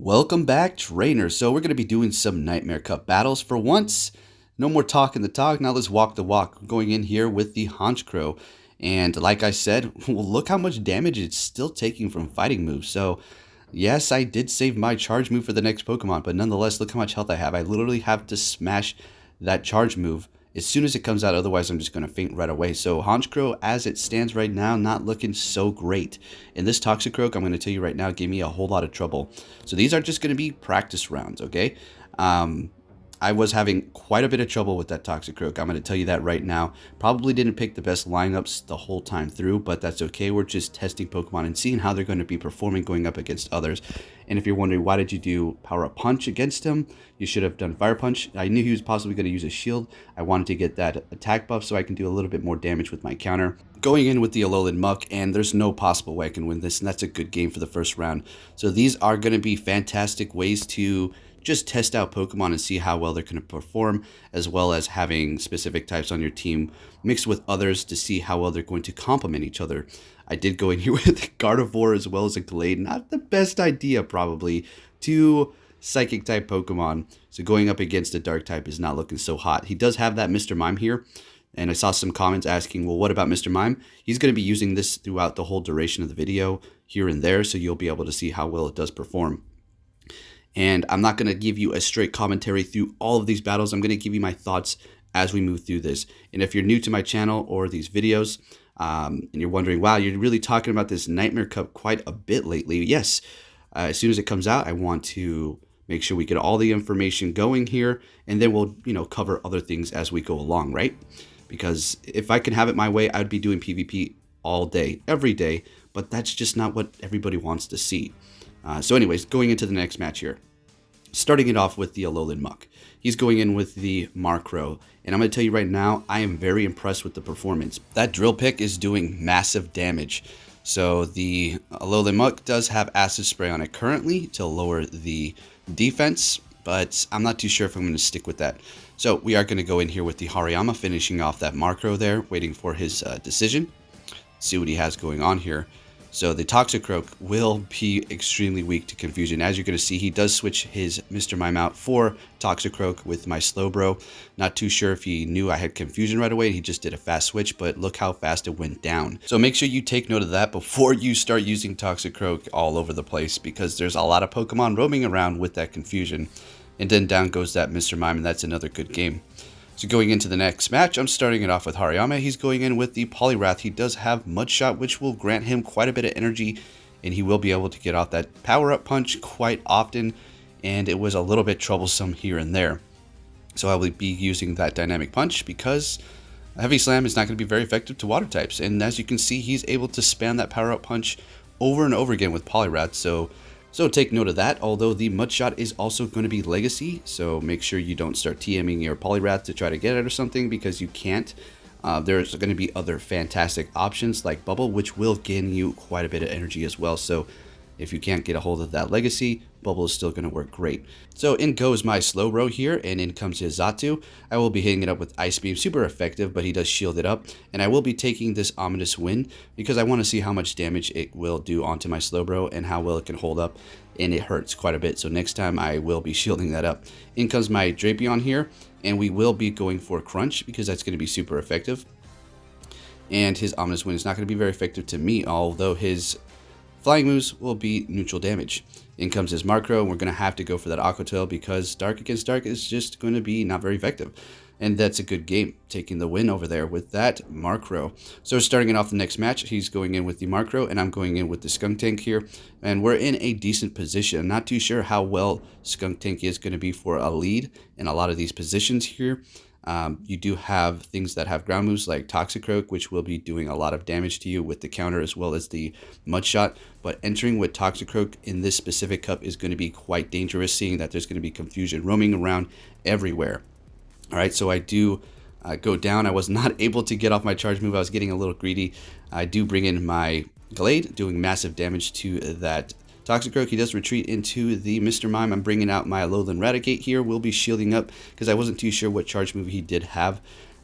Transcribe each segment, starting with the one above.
Welcome back, trainers. So we're going to be doing some Nightmare Cup battles for once. No more talking the talk. Now let's walk the walk. We're going in here with the Honchkrow. And like I said, well, look how much damage it's still taking from fighting moves. So yes, I did save my charge move for the next Pokemon, but nonetheless, look how much health I have. I literally have to smash that charge move as soon as it comes out, otherwise I'm just going to faint right away. So Honchkrow, as it stands right now, not looking so great. And this Toxicroak, I'm going to tell you right now, gave me a whole lot of trouble. So these are just going to be practice rounds, okay? I was having quite a bit of trouble with that Toxicroak. I'm going to tell you that right now. Probably didn't pick the best lineups the whole time through, but that's okay. We're just testing Pokemon and seeing how they're going to be performing going up against others. And if you're wondering, why did you do Power Up Punch against him? You should have done Fire Punch. I knew he was possibly going to use a shield. I wanted to get that attack buff so I can do a little bit more damage with my counter. Going in with the Alolan Muck, and there's no possible way I can win this, and that's a good game for the first round. So these are going to be fantastic ways to just test out Pokemon and see how well they're going to perform, as well as having specific types on your team mixed with others to see how well they're going to complement each other. I did go in here with Gardevoir as well as a Glade. Not the best idea, probably. Two Psychic type Pokemon. So going up against a Dark type is not looking so hot. He does have that Mr. Mime here. And I saw some comments asking, well, what about Mr. Mime? He's going to be using this throughout the whole duration of the video here and there. So you'll be able to see how well it does perform. And I'm not going to give you a straight commentary through all of these battles. I'm going to give you my thoughts as we move through this. And if you're new to my channel or these videos, and you're wondering, wow, you're really talking about this Nightmare Cup quite a bit lately. Yes, as soon as it comes out, I want to make sure we get all the information going here, and then we'll, cover other things as we go along, right? Because if I can have it my way, I'd be doing PvP all day, every day, but that's just not what everybody wants to see. So anyways, going into the next match here. Starting it off with the Alolan Muck. He's going in with the Markrow. And I'm going to tell you right now, I am very impressed with the performance. That Drill Pick is doing massive damage. So the Alolan Muck does have Acid Spray on it currently to lower the defense, but I'm not too sure if I'm going to stick with that. So we are going to go in here with the Hariyama, finishing off that Markrow there, waiting for his decision. See what he has going on here. So the Toxicroak will be extremely weak to Confusion. As you're going to see, he does switch his Mr. Mime out for Toxicroak with my Slowbro. Not too sure if he knew I had Confusion right away. He just did a fast switch, but look how fast it went down. So make sure you take note of that before you start using Toxicroak all over the place, because there's a lot of Pokemon roaming around with that Confusion. And then down goes that Mr. Mime, and that's another good game. So going into the next match, I'm starting it off with Hariyama. He's going in with the Poliwrath. He does have Mudshot, which will grant him quite a bit of energy, and he will be able to get off that power-up punch quite often, and it was a little bit troublesome here and there. So I will be using that Dynamic Punch because Heavy Slam is not going to be very effective to water types, and as you can see, he's able to spam that power-up punch over and over again with Poliwrath, so take note of that, although the Mudshot is also going to be Legacy, so make sure you don't start TMing your Poliwrath to try to get it or something, because you can't. There's going to be other fantastic options like Bubble, which will gain you quite a bit of energy as well, so if you can't get a hold of that Legacy, Bubble is still going to work great. So in goes my Slowbro here, and in comes his Xatu. I will be hitting it up with Ice Beam, super effective, but he does shield it up. And I will be taking this Ominous Wind because I want to see how much damage it will do onto my Slowbro and how well it can hold up. And it hurts quite a bit, so next time I will be shielding that up. In comes my Drapion here, and we will be going for Crunch because that's going to be super effective. And his Ominous Wind is not going to be very effective to me, although his Flying moves will be neutral damage. In comes his Markrow, and we're going to have to go for that Aqua Tail because Dark against Dark is just going to be not very effective. And that's a good game, taking the win over there with that Markrow. So starting it off the next match, he's going in with the Markrow, and I'm going in with the Skuntank here. And we're in a decent position. I'm not too sure how well Skuntank is going to be for a lead in a lot of these positions here. You do have things that have ground moves like Toxicroak, which will be doing a lot of damage to you with the counter as well as the Mudshot. But entering with Toxicroak in this specific cup is going to be quite dangerous, seeing that there's going to be Confusion roaming around everywhere. All right, so I do go down. I was not able to get off my charge move. I was getting a little greedy. I do bring in my Glade, doing massive damage to that Toxicroak. He does retreat into the Mr. Mime. I'm bringing out my Alolan Raticate here. We'll be shielding up because I wasn't too sure what charge move he did have.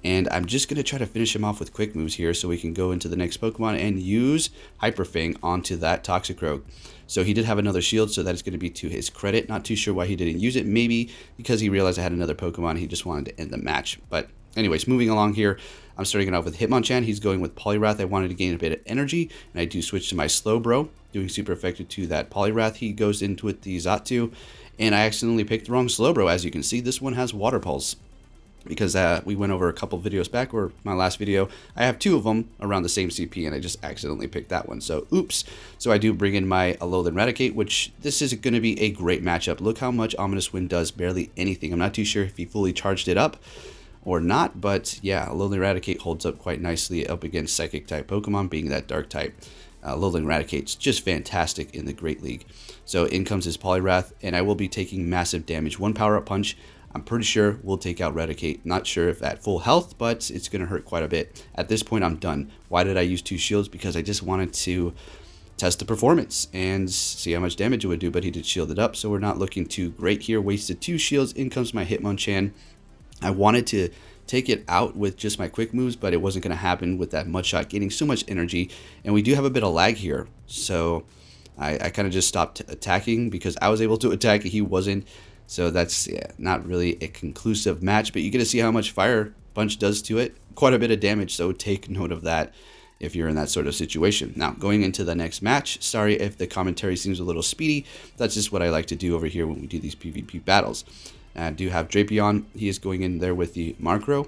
And I'm just going to try to finish him off with quick moves here so we can go into the next Pokemon and use Hyper Fang onto that Toxicroak. So he did have another shield, so that is going to be to his credit. Not too sure why he didn't use it. Maybe because he realized I had another Pokemon, he just wanted to end the match. But anyways, moving along here, I'm starting it off with Hitmonchan. He's going with Poliwrath. I wanted to gain a bit of energy, and I do switch to my Slowbro, doing super effective to that Poliwrath. He goes into it the Xatu, and I accidentally picked the wrong Slowbro. As you can see, this one has Water Pulse. Because we went over a couple videos back, or my last video, I have 2 of them around the same CP, and I just accidentally picked that one. So, oops. So I do bring in my Alolan Raticate, which this is going to be a great matchup. Look how much Ominous Wind does, barely anything. I'm not too sure if he fully charged it up or not, but yeah, Alolan Raticate holds up quite nicely up against Psychic-type Pokemon, being that Dark type. Alolan Raticate's just fantastic in the Great League. So in comes his Poliwrath, and I will be taking massive damage. 1 Power-Up Punch. I'm pretty sure we'll take out Raticate. Not sure if at full health, but it's going to hurt quite a bit. At this point, I'm done. Why did I use 2 shields? Because I just wanted to test the performance and see how much damage it would do, but he did shield it up, so we're not looking too great here. Wasted 2 shields. In comes my Hitmonchan. I wanted to take it out with just my quick moves, but it wasn't going to happen with that Mudshot gaining so much energy, and we do have a bit of lag here, so I kind of just stopped attacking because I was able to attack, he wasn't. So that's not really a conclusive match, but you get to see how much Fire Punch does to it. Quite a bit of damage, so take note of that if you're in that sort of situation. Now, going into the next match, sorry if the commentary seems a little speedy. That's just what I like to do over here when we do these PvP battles. I do have Drapion. He is going in there with the Markrow.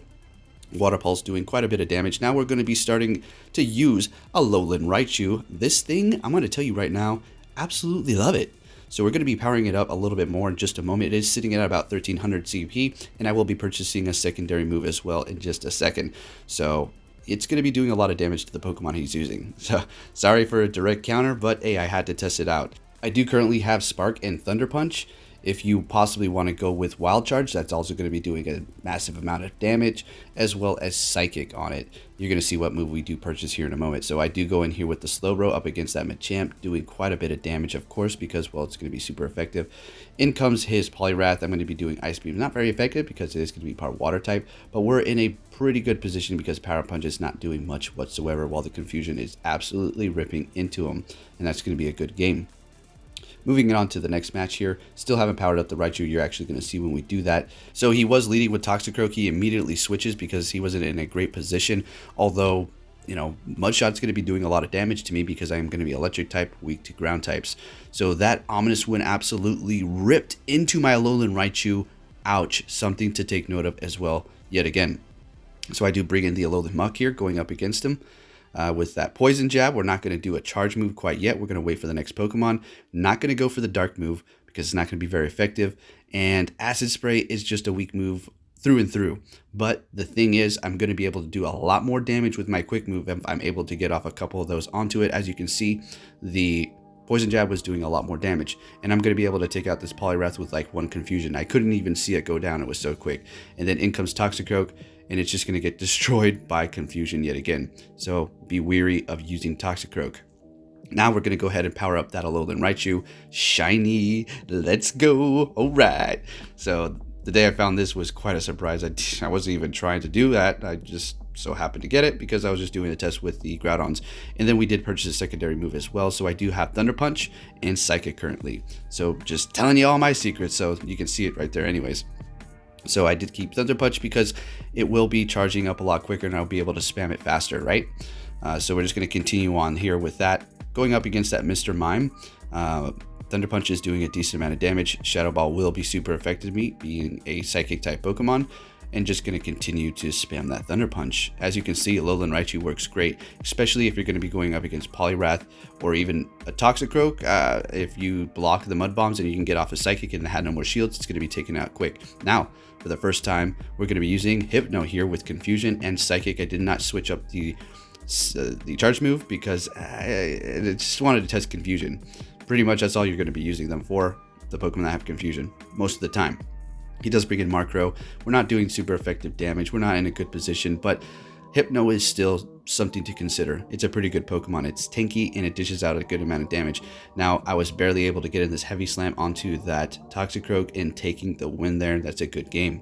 Water Pulse doing quite a bit of damage. Now we're going to be starting to use Alolan Raichu. This thing, I'm going to tell you right now, absolutely love it. So we're going to be powering it up a little bit more in just a moment. It is sitting at about 1300 CP, and I will be purchasing a secondary move as well in just a second. So it's going to be doing a lot of damage to the Pokemon he's using. So sorry for a direct counter, but hey, I had to test it out. I do currently have Spark and Thunder Punch. If you possibly want to go with Wild Charge, that's also going to be doing a massive amount of damage, as well as Psychic on it. You're going to see what move we do purchase here in a moment. So I do go in here with the Slowbro up against that Machamp, doing quite a bit of damage, of course, because, well, it's going to be super effective. In comes his Poliwrath. I'm going to be doing Ice Beam. Not very effective because it is going to be part Water type, but we're in a pretty good position because Power Punch is not doing much whatsoever, while the Confusion is absolutely ripping into him, and that's going to be a good game. Moving on to the next match here, still haven't powered up the Raichu. You're actually going to see when we do that. So he was leading with Toxicroak. He immediately switches because he wasn't in a great position. Although, you know, Mudshot's going to be doing a lot of damage to me because I'm going to be electric type, weak to ground types. So that Ominous Wind absolutely ripped into my Alolan Raichu. Ouch, something to take note of as well, yet again. So I do bring in the Alolan Muck here, going up against him. With that Poison Jab, we're not going to do a charge move quite yet. We're going to wait for the next Pokemon. Not going to go for the Dark move because it's not going to be very effective. And Acid Spray is just a weak move through and through. But the thing is, I'm going to be able to do a lot more damage with my quick move if I'm able to get off a couple of those onto it. As you can see, the Poison Jab was doing a lot more damage, and I'm going to be able to take out this Poliwrath with like 1 Confusion. I couldn't even see it go down. It was so quick. And then in comes Toxicroak, and it's just going to get destroyed by Confusion yet again. So be wary of using Toxicroak. Now we're going to go ahead and power up that Alolan Raichu. Shiny, let's go. All right. So the day I found this was quite a surprise. I wasn't even trying to do that. I just so happened to get it because I was just doing a test with the Groudons. And then we did purchase a secondary move as well. So I do have Thunder Punch and Psychic currently. So just telling you all my secrets so you can see it right there anyways. So I did keep Thunder Punch because it will be charging up a lot quicker and I'll be able to spam it faster, right? So we're just going to continue on here with that. Going up against that Mr. Mime, Thunder Punch is doing a decent amount of damage. Shadow Ball will be super effective to me, being a Psychic type Pokemon. And just going to continue to spam that Thunder Punch. As you can see, Alolan Raichu works great, especially if you're going to be going up against Poliwrath or even a Toxicroak. If you block the Mud Bombs and you can get off a Psychic and had no more shields, it's going to be taken out quick. Now, for the first time, we're going to be using Hypno here with Confusion and Psychic. I did not switch up the charge move because I just wanted to test Confusion. Pretty much that's all you're going to be using them for, the Pokemon that have Confusion, most of the time. He does bring in Markrow. We're not doing super effective damage. We're not in a good position, but Hypno is still something to consider. It's a pretty good Pokemon. It's tanky and it dishes out a good amount of damage. Now, I was barely able to get in this Heavy Slam onto that Toxicroak and taking the win there. That's a good game.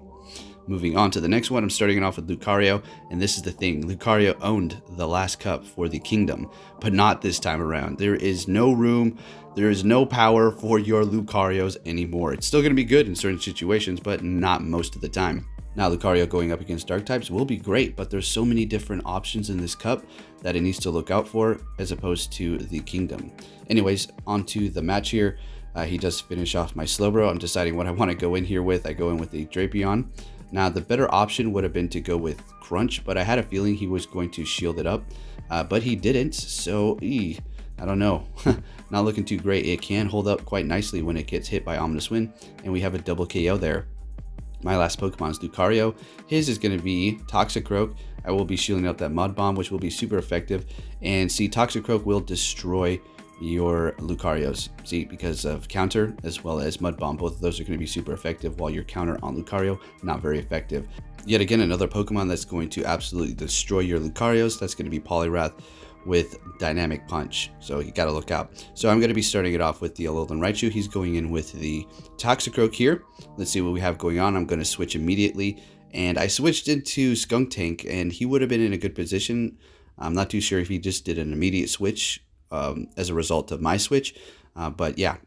Moving on to the next one, I'm starting it off with Lucario, and this is the thing. Lucario owned the last cup for the kingdom, but not this time around. There is no room, there is no power for your Lucarios anymore. It's still going to be good in certain situations, but not most of the time. Now, Lucario going up against dark types will be great, but there's so many different options in this cup that it needs to look out for as opposed to the kingdom. Anyways, on to the match here. He does finish off my Slowbro. I'm deciding what I want to go in here with. I go in with the Drapion. Now, the better option would have been to go with Crunch, but I had a feeling he was going to shield it up, but he didn't, so I don't know. Not looking too great. It can hold up quite nicely when it gets hit by Ominous Wind, and we have a double KO there. My last Pokemon is Lucario. His is going to be Toxicroak. I will be shielding up that Mud Bomb, which will be super effective, and see, Toxicroak will destroy your Lucarios, see, because of counter as well as Mud Bomb. Both of those are going to be super effective, while your counter on Lucario not very effective. Yet again, another Pokemon that's going to absolutely destroy your Lucarios, that's going to be Poliwrath with Dynamic Punch, so you got to look out. So I'm going to be starting it off with the Alolan Raichu. He's going in with the Toxicroak here. Let's see what we have going on. I'm going to switch immediately, and I switched into Skuntank, and he would have been in a good position. I'm not too sure if he just did an immediate switch as a result of my switch, but yeah,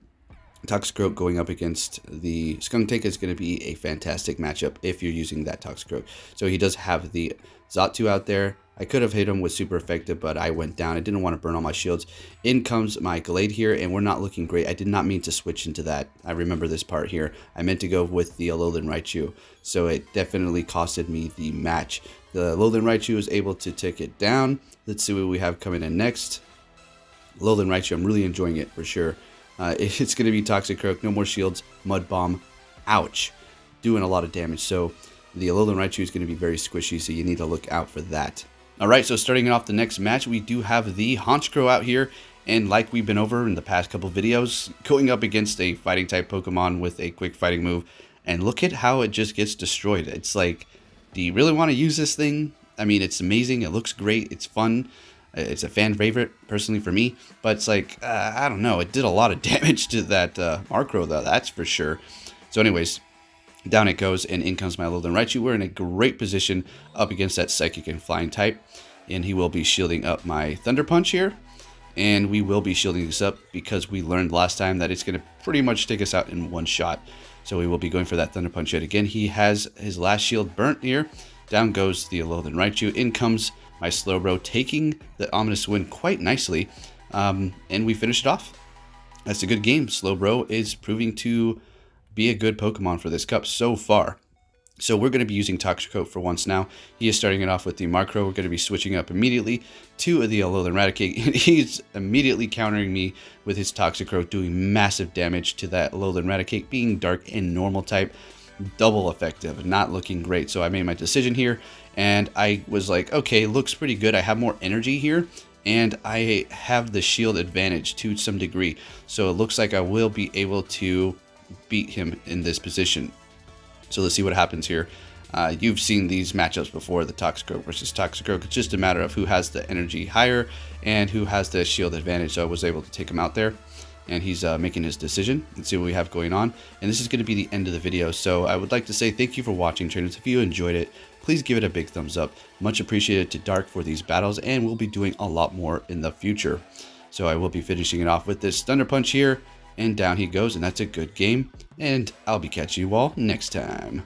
Toxicroak going up against the Skuntank is going to be a fantastic matchup if you're using that Toxicroak. So he does have the Xatu out there. I could have hit him with super effective, but I went down. I didn't want to burn all my shields. In comes my Glade here, and we're not looking great. I did not mean to switch into that. I remember this part here. I meant to go with the Alolan Raichu, so it definitely costed me the match. The Alolan Raichu was able to take it down. Let's see what we have coming in next. Alolan Raichu, I'm really enjoying it for sure. It's going to be Toxicroak, no more shields, Mud Bomb, ouch, doing a lot of damage. So the Alolan Raichu is going to be very squishy, so you need to look out for that. Alright, so starting off the next match, we do have the Honchkrow out here, and like we've been over in the past couple videos, going up against a fighting type Pokemon with a quick fighting move, and look at how it just gets destroyed. It's like, do you really want to use this thing? I mean, it's amazing, it looks great, it's fun. It's a fan favorite, personally, for me. But it's like, I don't know. It did a lot of damage to that Markrow, though. That's for sure. So anyways, down it goes. And in comes my Alolan Raichu. We're in a great position up against that Psychic and Flying type. And he will be shielding up my Thunder Punch here. And we will be shielding this up because we learned last time that it's going to pretty much take us out in one shot. So we will be going for that Thunder Punch yet again. He has his last shield burnt here. Down goes the Alolan Raichu. In comes my Slowbro, taking the Ominous Wind quite nicely, and we finished it off. That's a good game. Slowbro is proving to be a good Pokemon for this cup so far. So we're going to be using Toxicroak for once now. He is starting it off with the Markrow. We're going to be switching up immediately to the Alolan Raticate, and he's immediately countering me with his Toxicroak, doing massive damage to that Alolan Raticate, being dark and normal type. Double effective, not looking great. So I made my decision here, and I was like, okay, looks pretty good. I have more energy here, and I have the shield advantage to some degree. So it looks like I will be able to beat him in this position. So let's see what happens here. You've seen these matchups before, the Toxicroak versus Toxicroak. It's just a matter of who has the energy higher and who has the shield advantage. So I was able to take him out there. And he's making his decision. Let's see what we have going on. And this is going to be the end of the video. So I would like to say thank you for watching, trainers. If you enjoyed it, please give it a big thumbs up. Much appreciated to Dark for these battles, and we'll be doing a lot more in the future. So I will be finishing it off with this Thunder Punch here, and down he goes, and that's a good game. And I'll be catching you all next time.